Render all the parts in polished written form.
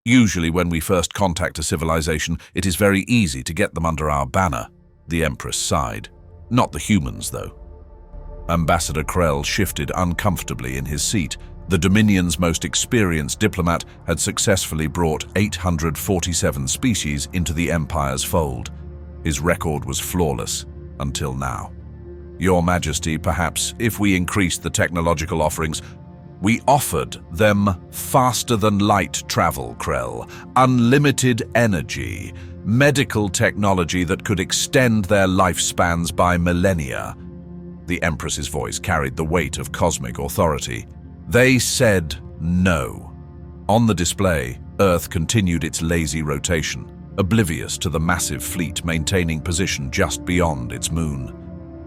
Usually when we first contact a civilization, it is very easy to get them under our banner. The Empress sighed. Not the humans, though. Ambassador Krell shifted uncomfortably in his seat. The Dominion's most experienced diplomat had successfully brought 847 species into the Empire's fold. His record was flawless, until now. Your Majesty, perhaps, if we increased the technological offerings, we offered them faster-than-light travel, Krell, unlimited energy, medical technology that could extend their lifespans by millennia. The Empress's voice carried the weight of cosmic authority. They said no. On the display, Earth continued its lazy rotation, oblivious to the massive fleet maintaining position just beyond its moon.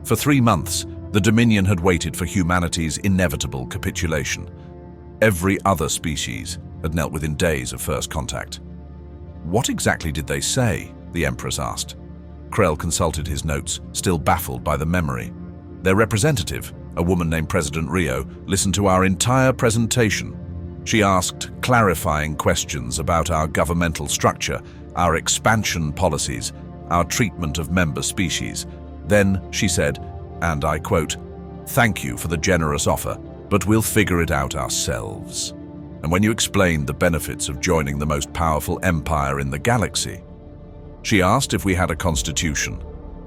For 3 months, the Dominion had waited for humanity's inevitable capitulation. Every other species had knelt within days of first contact. What exactly did they say? The Empress asked. Krell consulted his notes, still baffled by the memory. Their representative, a woman named President Rio, listened to our entire presentation. She asked clarifying questions about our governmental structure, our expansion policies, our treatment of member species. Then she said, and I quote, "Thank you for the generous offer, but we'll figure it out ourselves." And when you explained the benefits of joining the most powerful empire in the galaxy, she asked if we had a constitution.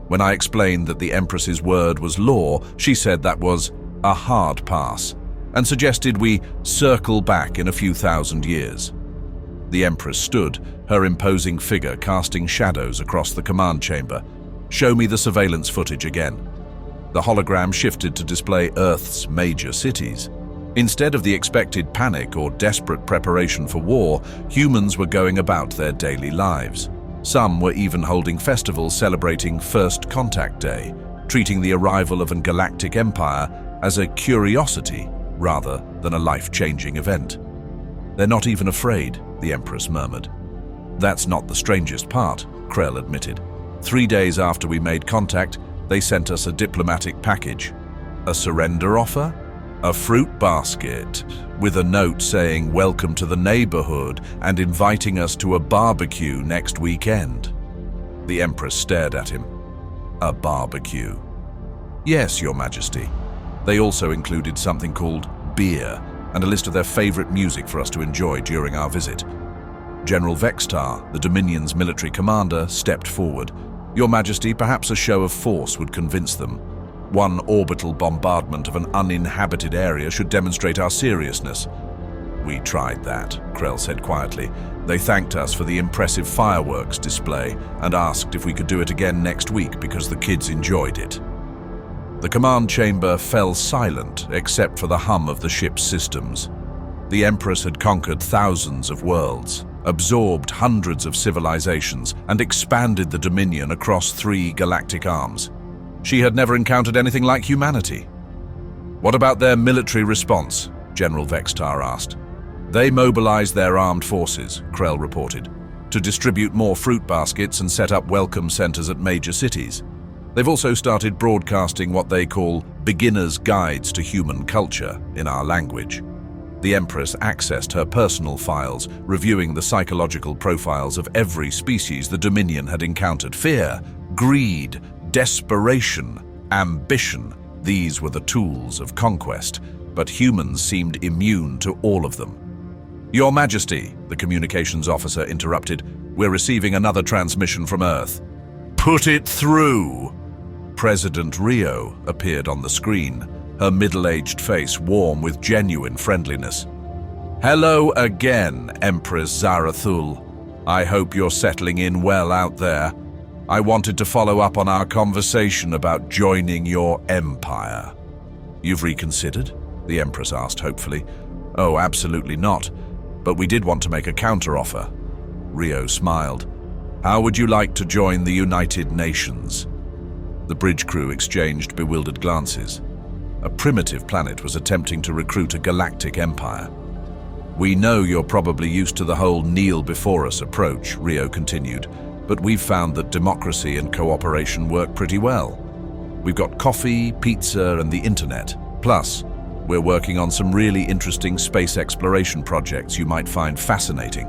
When I explained that the Empress's word was law, she said that was a hard pass, and suggested we circle back in a few thousand years. The Empress stood, her imposing figure casting shadows across the command chamber. "Show me the surveillance footage again." The hologram shifted to display Earth's major cities. Instead of the expected panic or desperate preparation for war, humans were going about their daily lives. Some were even holding festivals celebrating First Contact Day, treating the arrival of a galactic empire as a curiosity rather than a life-changing event. "They're not even afraid," the Empress murmured. "That's not the strangest part," Krell admitted. 3 days after we made contact, they sent us a diplomatic package. A surrender offer? A fruit basket, with a note saying welcome to the neighborhood and inviting us to a barbecue next weekend. The Empress stared at him. "A barbecue?" "Yes, Your Majesty. They also included something called beer and a list of their favorite music for us to enjoy during our visit." General Vextar, the Dominion's military commander, stepped forward. "Your Majesty, perhaps a show of force would convince them. One orbital bombardment of an uninhabited area should demonstrate our seriousness." "We tried that," Krell said quietly. "They thanked us for the impressive fireworks display and asked if we could do it again next week because the kids enjoyed it." The command chamber fell silent except for the hum of the ship's systems. The Empress had conquered thousands of worlds, absorbed hundreds of civilizations, and expanded the Dominion across 3 galactic arms. She had never encountered anything like humanity. "What about their military response?" General Vextar asked. "They mobilized their armed forces," Krell reported, "to distribute more fruit baskets and set up welcome centers at major cities. They've also started broadcasting what they call beginner's guides to human culture in our language." The Empress accessed her personal files, reviewing the psychological profiles of every species the Dominion had encountered. Fear, greed, desperation, ambition. These were the tools of conquest, but humans seemed immune to all of them. "Your Majesty," the communications officer interrupted, "we're receiving another transmission from Earth." "Put it through!" President Rio appeared on the screen, her middle-aged face warm with genuine friendliness. "Hello again, Empress Zarathul. I hope you're settling in well out there. I wanted to follow up on our conversation about joining your empire." "You've reconsidered?" the Empress asked hopefully. "Oh, absolutely not. But we did want to make a counteroffer." Rio smiled. "How would you like to join the United Nations?" The bridge crew exchanged bewildered glances. A primitive planet was attempting to recruit a galactic empire. "We know you're probably used to the whole kneel before us approach," Rio continued, "but we've found that democracy and cooperation work pretty well. We've got coffee, pizza, and the internet. Plus, we're working on some really interesting space exploration projects you might find fascinating."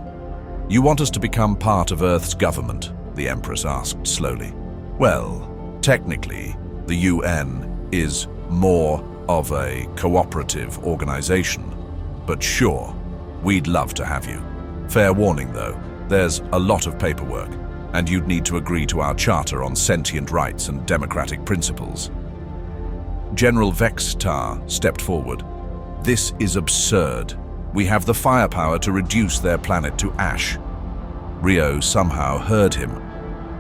You want us to become part of Earth's government? The Empress asked slowly. Well, technically, the UN is more of a cooperative organization. But sure, we'd love to have you. Fair warning though, there's a lot of paperwork, and you'd need to agree to our charter on sentient rights and democratic principles. General Vextar stepped forward. This is absurd. We have the firepower to reduce their planet to ash. Rio somehow heard him.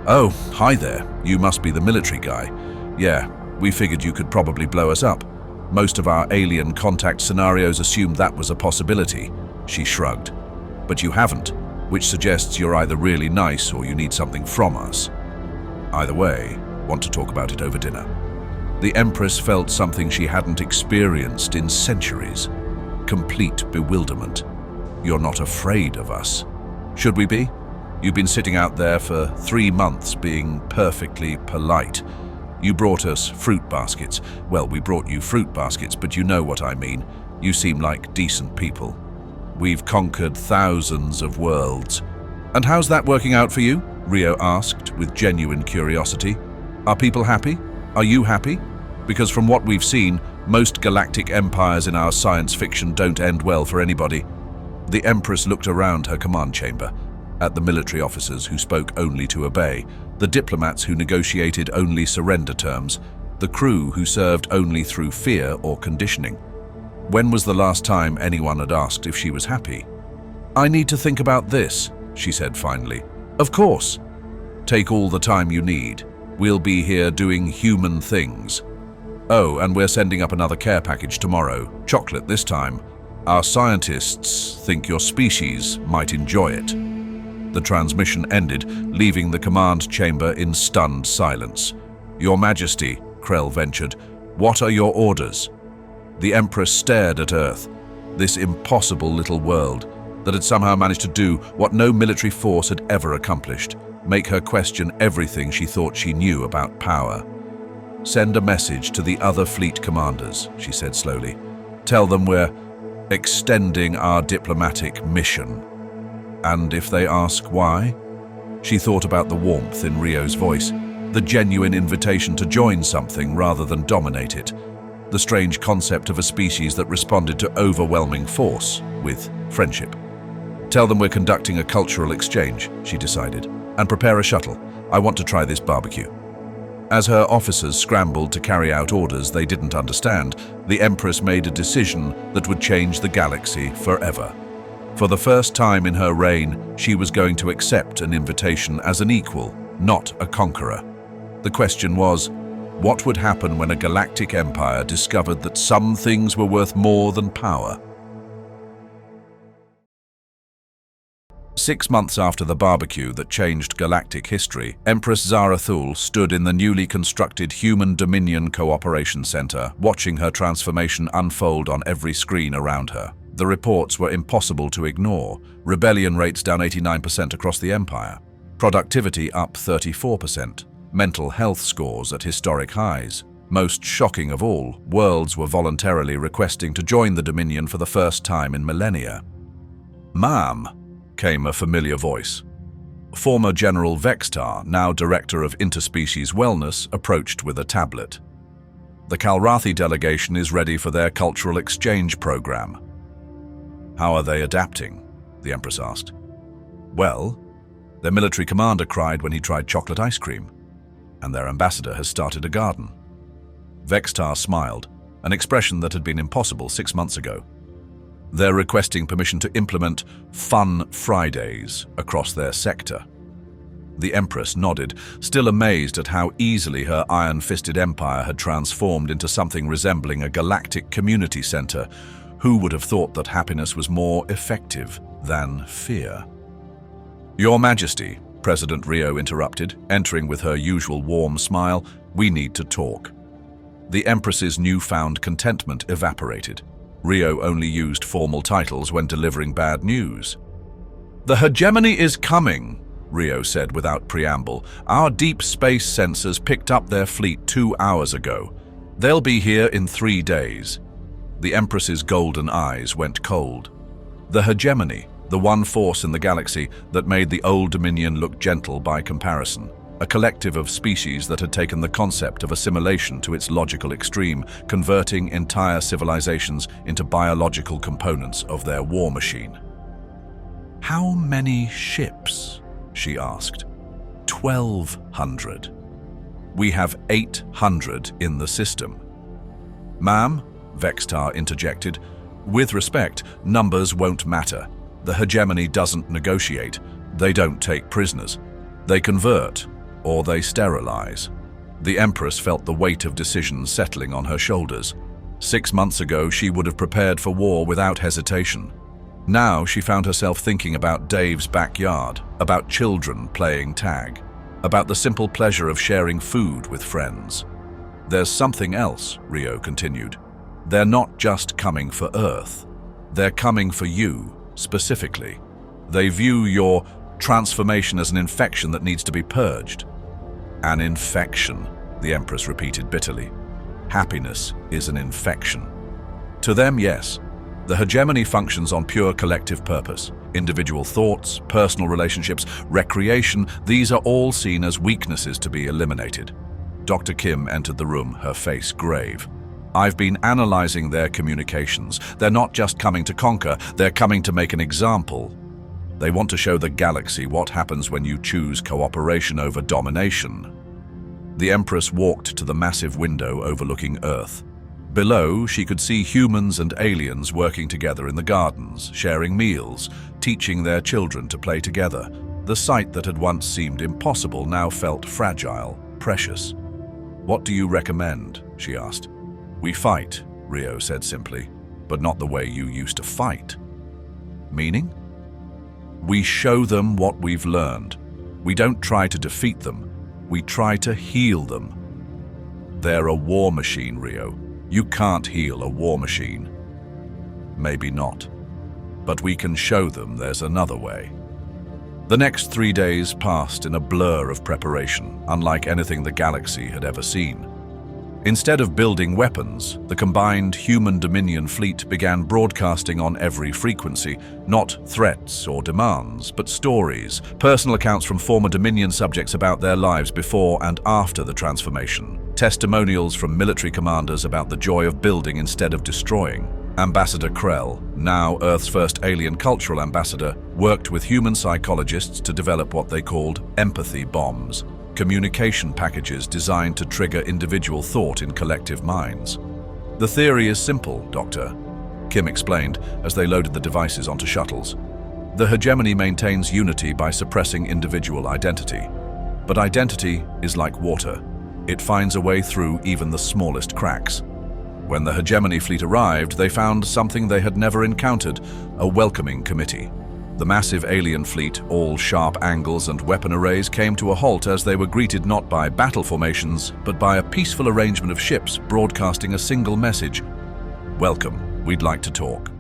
Oh, hi there. You must be the military guy. Yeah, we figured you could probably blow us up. Most of our alien contact scenarios assumed that was a possibility. She shrugged. But you haven't, which suggests you're either really nice or you need something from us. Either way, want to talk about it over dinner. The Empress felt something she hadn't experienced in centuries. Complete bewilderment. You're not afraid of us. Should we be? You've been sitting out there for 3 months being perfectly polite. You brought us fruit baskets. Well, we brought you fruit baskets, but you know what I mean. You seem like decent people. We've conquered thousands of worlds. And how's that working out for you? Rio asked with genuine curiosity. Are people happy? Are you happy? Because from what we've seen, most galactic empires in our science fiction don't end well for anybody. The Empress looked around her command chamber, at the military officers who spoke only to obey, the diplomats who negotiated only surrender terms, the crew who served only through fear or conditioning. When was the last time anyone had asked if she was happy? I need to think about this, she said finally. Of course. Take all the time you need. We'll be here doing human things. Oh, and we're sending up another care package tomorrow. Chocolate this time. Our scientists think your species might enjoy it. The transmission ended, leaving the command chamber in stunned silence. Your Majesty, Krell ventured, what are your orders? The Empress stared at Earth, this impossible little world that had somehow managed to do what no military force had ever accomplished, make her question everything she thought she knew about power. Send a message to the other fleet commanders, she said slowly. Tell them we're extending our diplomatic mission. And if they ask why? She thought about the warmth in Rio's voice, the genuine invitation to join something rather than dominate it, the strange concept of a species that responded to overwhelming force with friendship. Tell them we're conducting a cultural exchange, she decided, and prepare a shuttle. I want to try this barbecue. As her officers scrambled to carry out orders they didn't understand, the Empress made a decision that would change the galaxy forever. For the first time in her reign, she was going to accept an invitation as an equal, not a conqueror. The question was, what would happen when a galactic empire discovered that some things were worth more than power? 6 months after the barbecue that changed galactic history, Empress Zarathul stood in the newly constructed Human Dominion Cooperation Center, watching her transformation unfold on every screen around her. The reports were impossible to ignore. Rebellion rates down 89% across the empire. Productivity up 34%. Mental health scores at historic highs. Most shocking of all, worlds were voluntarily requesting to join the Dominion for the first time in millennia. Ma'am, came a familiar voice. Former General Vextar, now Director of Interspecies Wellness, approached with a tablet. The Kalrathi delegation is ready for their cultural exchange program. How are they adapting? The Empress asked. Well, their military commander cried when he tried chocolate ice cream, and their ambassador has started a garden. Vextar smiled, an expression that had been impossible 6 months ago. They're requesting permission to implement Fun Fridays across their sector. The Empress nodded, still amazed at how easily her iron-fisted empire had transformed into something resembling a galactic community center. Who would have thought that happiness was more effective than fear? Your Majesty, President Rio interrupted, entering with her usual warm smile, we need to talk. The Empress's newfound contentment evaporated. Rio only used formal titles when delivering bad news. The hegemony is coming, Rio said without preamble. Our deep space sensors picked up their fleet 2 hours ago. They'll be here in 3 days. The Empress's golden eyes went cold. The hegemony, the one force in the galaxy that made the old Dominion look gentle by comparison. A collective of species that had taken the concept of assimilation to its logical extreme, converting entire civilizations into biological components of their war machine. "How many ships?" she asked. 1,200. "We have 800 in the system." "Ma'am," Vextar interjected, "with respect, numbers won't matter. The hegemony doesn't negotiate. They don't take prisoners. They convert, or they sterilize." The Empress felt the weight of decisions settling on her shoulders. 6 months ago, she would have prepared for war without hesitation. Now she found herself thinking about Dave's backyard, about children playing tag, about the simple pleasure of sharing food with friends. "There's something else," Rio continued. "They're not just coming for Earth. They're coming for you, specifically. They view your transformation as an infection that needs to be purged." "An infection," the Empress repeated bitterly. "Happiness is an infection." "To them, yes. The hegemony functions on pure collective purpose. Individual thoughts, personal relationships, recreation, these are all seen as weaknesses to be eliminated." Dr. Kim entered the room, her face grave. "I've been analyzing their communications. They're not just coming to conquer, they're coming to make an example. They want to show the galaxy what happens when you choose cooperation over domination." The Empress walked to the massive window overlooking Earth. Below, she could see humans and aliens working together in the gardens, sharing meals, teaching their children to play together. The sight that had once seemed impossible now felt fragile, precious. "What do you recommend?" she asked. "We fight," Rio said simply, "but not the way you used to fight." "Meaning?" "We show them what we've learned. We don't try to defeat them. We try to heal them." "They're a war machine, Rio. You can't heal a war machine." "Maybe not. But we can show them there's another way." The next 3 days passed in a blur of preparation, unlike anything the galaxy had ever seen. Instead of building weapons, the combined human-Dominion fleet began broadcasting on every frequency, not threats or demands, but stories, personal accounts from former Dominion subjects about their lives before and after the transformation, testimonials from military commanders about the joy of building instead of destroying. Ambassador Krell, now Earth's first alien cultural ambassador, worked with human psychologists to develop what they called empathy bombs, communication packages designed to trigger individual thought in collective minds. "The theory is simple, Doctor," Kim explained as they loaded the devices onto shuttles. "The hegemony maintains unity by suppressing individual identity. But identity is like water. It finds a way through even the smallest cracks. When the hegemony fleet arrived, they found something they had never encountered, a welcoming committee. The massive alien fleet, all sharp angles and weapon arrays, came to a halt as they were greeted not by battle formations, but by a peaceful arrangement of ships broadcasting a single message: "Welcome, we'd like to talk."